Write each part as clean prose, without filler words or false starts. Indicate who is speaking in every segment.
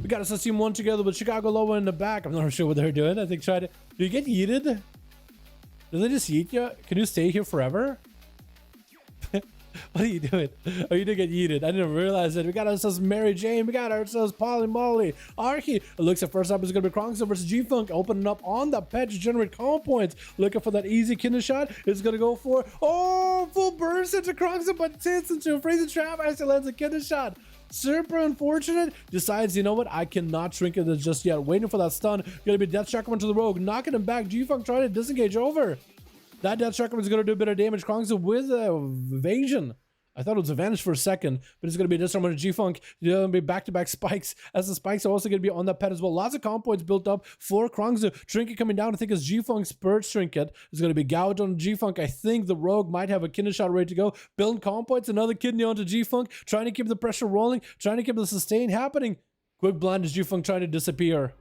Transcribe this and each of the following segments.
Speaker 1: We got us team 1 together with Chicago Lower in the back. I'm not sure what they're doing. I think try to... Do you get yeeted? Do they just yeet you? Can you stay here forever? What are you doing? Oh, you did get yeeted. I didn't realize it. We got ourselves Mary Jane. We got ourselves Polly Molly. Archie. It looks like first up is going to be Kronkster versus G-Funk. Opening up on the pet to generate calm points. Looking for that easy kinder shot. It's going to go for... Oh, full burst into Kronkster, but hits into a freezing trap. Actually lands a kinder shot. Super unfortunate. Decides, you know what? I cannot trinket this just yet. Waiting for that stun. Going to be Death Chakra into the rogue. Knocking him back. G-Funk trying to disengage over. That Death Chakra is going to do a bit of damage. Kronkster with evasion. I thought it was advantage for a second, but it's going to be this time on G-Funk. It's going to be back-to-back spikes, as the spikes are also going to be on that pet as well. Lots of comp points built up for Kronkster. Trinket coming down, I think it's G-Funk's Purge Trinket. It's going to be gouged on G-Funk. I think the Rogue might have a kidney shot ready to go. Building comp points, another kidney onto G-Funk. Trying to keep the pressure rolling, trying to keep the sustain happening. Quick blind is G-Funk trying to disappear.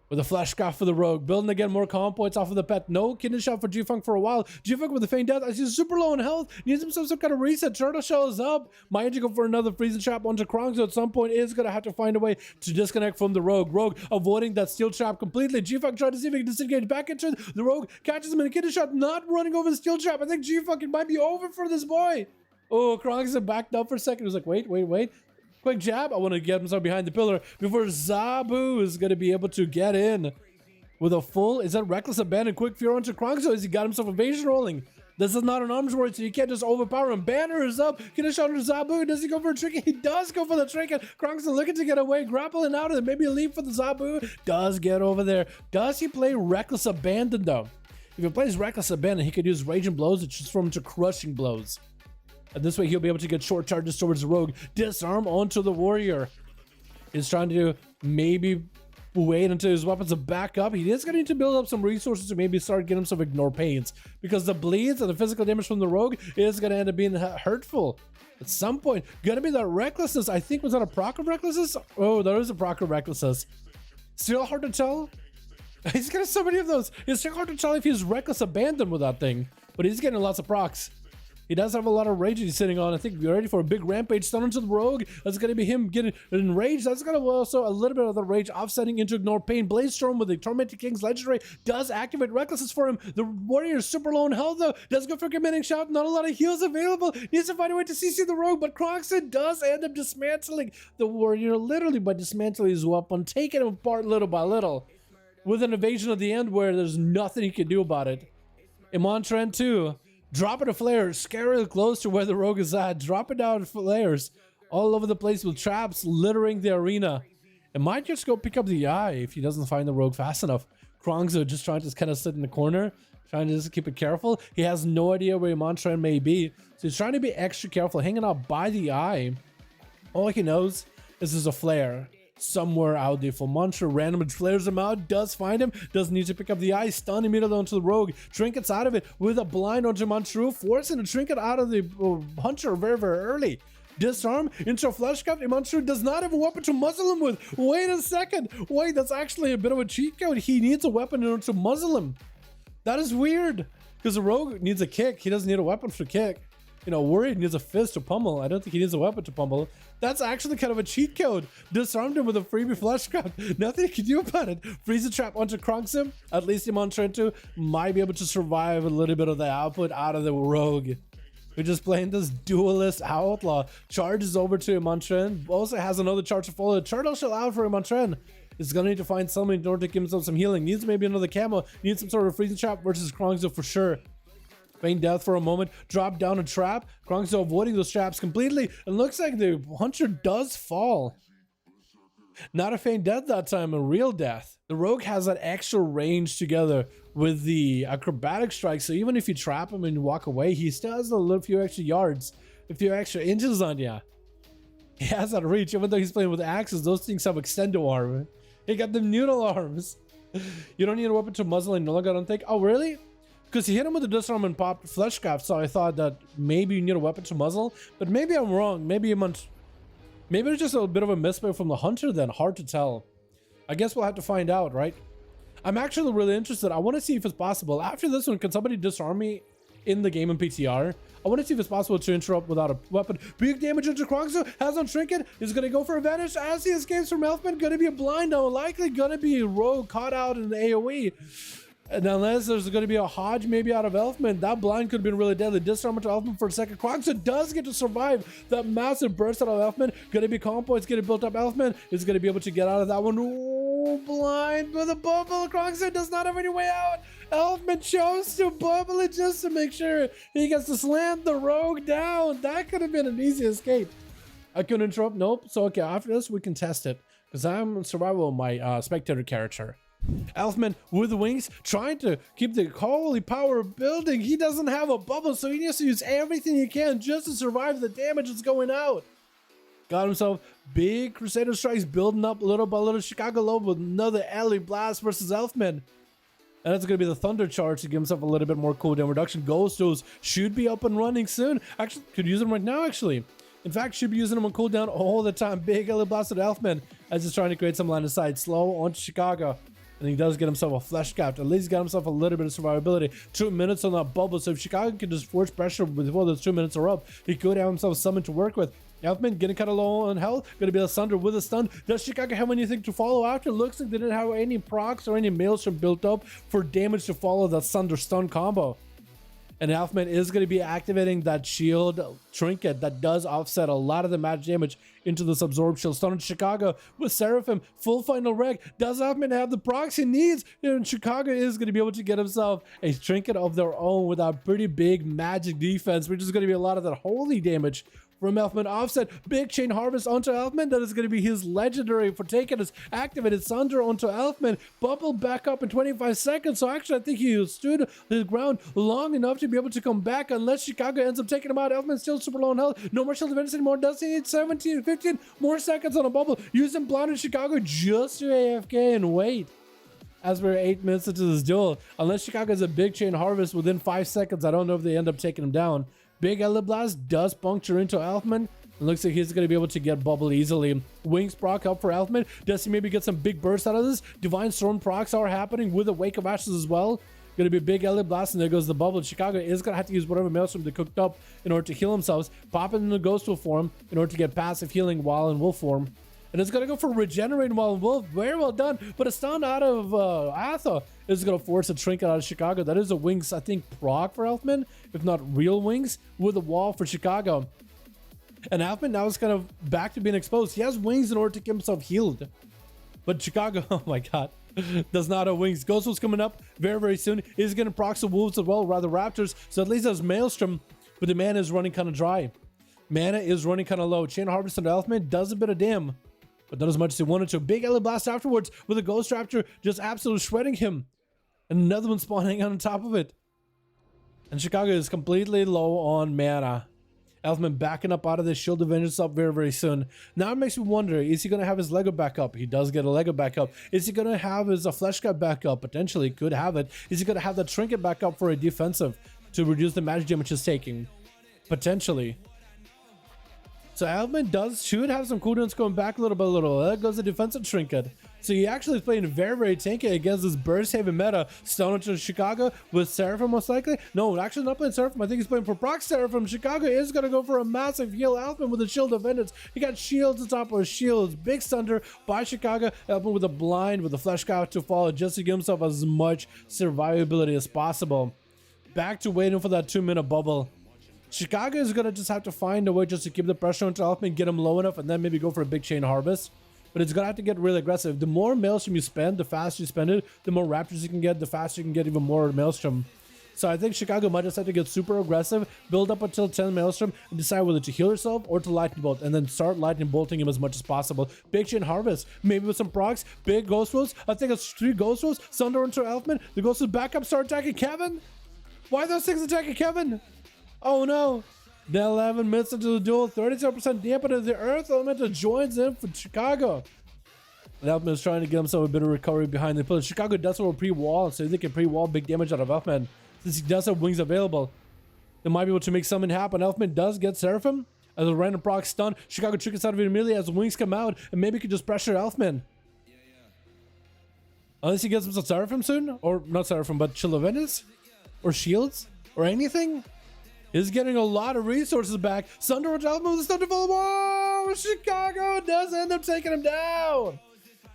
Speaker 1: With a flash scarf for the rogue. Building again more comp points off of the pet. No kidney shot for G-Funk for a while. G-Funk with the feign death. I see super low in health. Needs himself some kind of reset. Turtle Shell is up. Might go for another freezing trap onto Kronkster. At some point is going to have to find a way to disconnect from the rogue. Rogue avoiding that steel trap completely. G-Funk trying to see if he can disengage back into the rogue. Catches him in a kidney shot. Not running over the steel trap. I think G-Funk might be over for this boy. Oh, Kronkster backed up for a second. He was like, wait. Quick jab. I want to get himself behind the pillar before Zabu is going to be able to get in. With a full, is that Reckless Abandon? Quick Fury onto Kronkster as he got himself evasion rolling. This is not an arms race, so you can't just overpower him. Banner is up. Get a shot on Zabu. Does he go for a trinket? He does go for the trinket. Kronkster looking to get away, grappling out of it. Maybe a leap for the Zabu. Does get over there. Does he play Reckless Abandon though? If he plays Reckless Abandon, he could use Raging Blows to transform into Crushing Blows. And this way he'll be able to get short charges towards the rogue. Disarm onto the warrior. He's trying to maybe wait until his weapons are back up. He is going to need to build up some resources to maybe start getting himself Ignore Pains, because the bleeds and the physical damage from the rogue is going to end up being hurtful. At some point, gonna be that Recklessness. I think, was that a proc of Recklessness? Oh, there is a proc of Recklessness. Still hard to tell. He's got so many of those. It's still hard to tell if he's Reckless Abandon with that thing, but he's getting lots of procs. He does have a lot of rage he's sitting on. I think we're ready for a big rampage stun into the rogue. That's going to be him getting enraged. That's going to also a little bit of the rage offsetting into Ignore Pain. Blaze Storm with the Tormented King's Legendary does activate Recklessness for him. The warrior is super low in health though. Does go for a committing shot. Not a lot of heals available. Needs to find a way to CC the rogue, but Kronkster does end up dismantling the warrior literally by dismantling his weapon, taking him apart little by little. With an evasion at the end where there's nothing he can do about it. Emotes too. Dropping a flare, scarily close to where the rogue is at. Dropping down flares all over the place with traps littering the arena. It might just go pick up the eye if he doesn't find the rogue fast enough. Kronkster just trying to kind of sit in the corner, trying to just keep it careful. He has no idea where Emotes may be, so he's trying to be extra careful, hanging out by the eye. All he knows is there's a flare somewhere out there. For Monster randomly flares him out, does find him, doesn't need to pick up the eye, stun immediately onto the rogue, trinkets out of it with a blind onto Monstru, forcing a trinket out of the hunter very early. Disarm into a fleshcraft. Monstru does not have a weapon to muzzle him with. Wait a second, wait, that's actually a bit of a cheat code. He needs a weapon in order to muzzle him. That is weird, because the rogue needs a kick. He doesn't need a weapon for kick. You know, Warrior needs a fist to pummel. I don't think he needs a weapon to pummel. That's actually kind of a cheat code. Disarmed him with a freebie fleshcraft. Nothing he can do about it. Freeze the trap onto Kronkster. At least Emotes might be able to survive a little bit of the output out of the rogue. We're just playing this duelist outlaw. Charges over to Emotes. Also has another charge to follow. Turtle Shell out for Emotes. Is gonna need to find something in order to give himself some healing. Needs maybe another camo. Needs some sort of freezing trap versus Kronkster for sure. Feign death for a moment, drop down a trap. Kronkster avoiding those traps completely. And looks like the hunter does fall. Not a feign death that time, a real death. The rogue has that extra range together with the acrobatic strike, so even if you trap him and walk away, he still has a few extra yards, a few extra inches on you. He has that reach, even though he's playing with axes. Those things have extendo arm. He got the noodle arms. You don't need a weapon to muzzle and no longer don't think. Oh, really? Because he hit him with the disarm and popped fleshcraft, so I thought that maybe you need a weapon to muzzle. But maybe I'm wrong. Maybe it's just a bit of a misplay from the hunter then. Hard to tell. I guess we'll have to find out, right? I'm actually really interested. I want to see if it's possible. After this one, can somebody disarm me in the game in PTR. I want to see if it's possible to interrupt without a weapon. Big damage into Kroxo. Has on Trinket. Is going to go for a vanish as he escapes from Elfman. Going to be a blind now. Likely going to be a rogue caught out in the AoE. And unless there's going to be a Hodge maybe out of Elfman, that blind could have been really deadly. Disarm to Elfman for a second. Kroxo does get to survive that massive burst out of Elfman. Going to be combo. It's going to build up Elfman. Is going to be able to get out of that one. Oh, blind with a bubble. Kroxo does not have any way out. Elfman chose to bubble it just to make sure he gets to slam the rogue down. That could have been an easy escape. I couldn't interrupt. Nope. So, okay, after this, we can test it. Because I'm in survival of my spectator character. Elfman with the wings, trying to keep the holy power building. He doesn't have a bubble, so he needs to use everything he can just to survive the damage that's going out. Got himself big Crusader strikes building up little by little. Chicago Lobe with another alley blast versus Elfman. And that's going to be the Thunder Charge to give himself a little bit more cooldown reduction. Ghostos should be up and running soon. Actually, could use them right now, actually. In fact, should be using them on cooldown all the time. Big alley blast with Elfman as he's trying to create some line of sight. Slow onto Chicago. And he does get himself a flesh cap. At least got himself a little bit of survivability. 2 minutes on that bubble. So if Chicago can just force pressure before those 2 minutes are up, he could have himself something to work with. Elfman getting kind of low on health. Going to be a Sunder with a stun. Does Chicago have anything to follow after? Looks like they didn't have any procs or any maelstrom built up for damage to follow that Sunder stun combo. And Elfman is going to be activating that shield trinket that does offset a lot of the magic damage into this absorb shield. Stun in Chicago with Seraphim. Full final wreck. Does Elfman have the procs he needs? And Chicago is going to be able to get himself a trinket of their own with a pretty big magic defense, which is going to be a lot of that holy damage from Elfman. Offset, big chain harvest onto Elfman. That is going to be his legendary for taking his activated Sunder onto Elfman. Bubble back up in 25 seconds. So actually, I think he stood his ground long enough to be able to come back unless Chicago ends up taking him out. Elfman still super low on health. No more shield defense anymore. Does he need 17, 15 more seconds on a bubble? Using blind in Chicago just to AFK and wait. As we're 8 minutes into this duel, unless Chicago has a big chain harvest within 5 seconds, I don't know if they end up taking him down. Big Ellie Blast does puncture into Elfman. It looks like he's going to be able to get bubble easily. Wings proc up for Elfman. Does he maybe get some big bursts out of this? Divine Storm procs are happening with a Wake of Ashes as well. Going to be a big Ellie Blast, and there goes the bubble. Chicago is going to have to use whatever maelstrom they cooked up in order to heal themselves. Pop it in the Ghost Wolf form in order to get passive healing while in Wolf form. And it's going to go for regenerating while in Wolf. Very well done. But a stun out of Atha is going to force a trinket out of Chicago. That is a wings, I think, proc for Elfman, if not real wings, with a wall for Chicago. And Elfman now is kind of back to being exposed. He has wings in order to keep himself healed. But Chicago, oh my god, does not have wings. Ghost Wolf's coming up very, very soon. He's going to proc the Wolves as well, rather Raptors. So at least there's Maelstrom, but the mana is running kind of dry. Mana is running kind of low. Chain Harvest on Elfman does a bit of damn, but not as much as he wanted to. Big Ellie Blast afterwards with a Ghost Raptor just absolutely shredding him. And another one spawning on top of it. And Chicago is completely low on mana. Elfman backing up out of this shield of vengeance up very, very soon. Now it makes me wonder, is he going to have his Lego back up? He does get a Lego back up. Is he going to have his flesh cut back up? Potentially could have it. Is he going to have the trinket back up for a defensive to reduce the magic damage he's taking? Potentially. So Elfman should have some cooldowns going back a little by little. There goes the defensive trinket. So he actually is playing very, very tanky against this burst heavy meta. Stone into Chicago with Seraphim most likely. No, actually not playing Seraphim. I think he's playing for proc Seraphim. Chicago is going to go for a massive heal. Elfman with a shield of vengeance. He got shields on top of shields. Big Thunder by Chicago. Elfman with a blind with a flesh cow to follow just to give himself as much survivability as possible. Back to waiting for that 2-minute bubble. Chicago is going to just have to find a way just to keep the pressure onto Elfman, get him low enough, and then maybe go for a big chain harvest. But it's going to have to get really aggressive. The more Maelstrom you spend, the faster you spend it, the more Raptors you can get, the faster you can get even more Maelstrom. So I think Chicago might just have to get super aggressive, build up until 10 Maelstrom, and decide whether to heal yourself or to Lightning Bolt, and then start Lightning Bolting him as much as possible. Big chain harvest, maybe with some procs, big Ghost Wolves. I think it's 3 Ghost Wolves, Sunder into Elfman. The Ghost Wolves back up, start attacking Kevin. Why are those 6 attacking Kevin? Oh no. Then 11 minutes into the duel, 37% dampen of the Earth Elemental joins in for Chicago. And Elfman is trying to get himself a bit of recovery behind the pillar. Chicago does have a pre-wall, so they can pre-wall big damage out of Elfman. Since he does have wings available, they might be able to make something happen. Elfman does get Seraphim as a random proc stun. Chicago triggers out of it immediately as the wings come out, and maybe could just pressure Elfman. Unless he gets himself Seraphim soon, or not Seraphim, but Shield of Vengeance? Or Shields? or anything. Is getting a lot of resources back. Sunder with the stuff to follow. Whoa! Chicago does end up taking him down.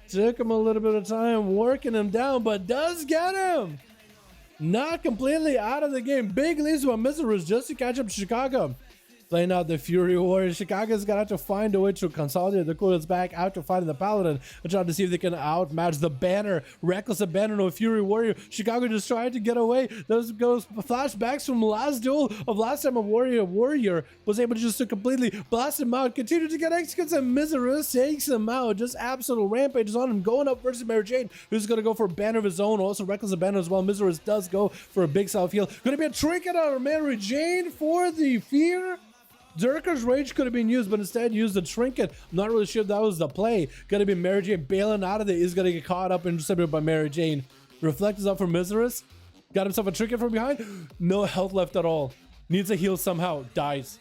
Speaker 1: Took him a little bit of time working him down, but does get him. Not completely out of the game. Big leads by Miseros just to catch up to Chicago. Playing out the Fury Warriors. Chicago's gonna have to find a way to consolidate the coolest back out to fighting the Paladin and try to see if they can outmatch the Banner. Reckless abandon of Fury Warrior. Chicago just trying to get away. Those goes flashbacks from last duel of last time a Warrior was able to just to completely blast him out. Continue to get executes and Miseros takes him out. Just absolute rampages on him. Going up versus Mary Jane, who's gonna go for a banner of his own. Also Reckless abandon as well. Miseros does go for a big self heal. Gonna be a trinket out of Mary Jane for the fear. Zerker's Rage could have been used, but instead used the Trinket. I'm not really sure if that was the play. Gonna be Mary Jane bailing out of it. Is gonna get caught up and intercepted by Mary Jane. Reflect is up for Miseros. Got himself a Trinket from behind. No health left at all. Needs a heal somehow. Dies.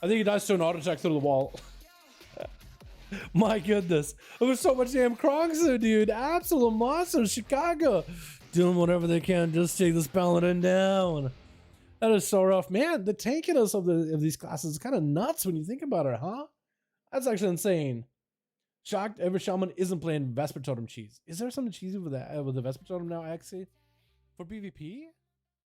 Speaker 1: I think he dies to an auto attack through the wall. My goodness. There was so much damn Kronks there, dude. Absolute monster. Chicago. Doing whatever they can. Just take this Paladin down. That is so rough. Man, the tankiness of these classes is kind of nuts when you think about it, huh? That's actually insane. Shocked every shaman isn't playing Vesper Totem cheese. Is there something cheesy with the Vesper Totem now, actually? For PvP?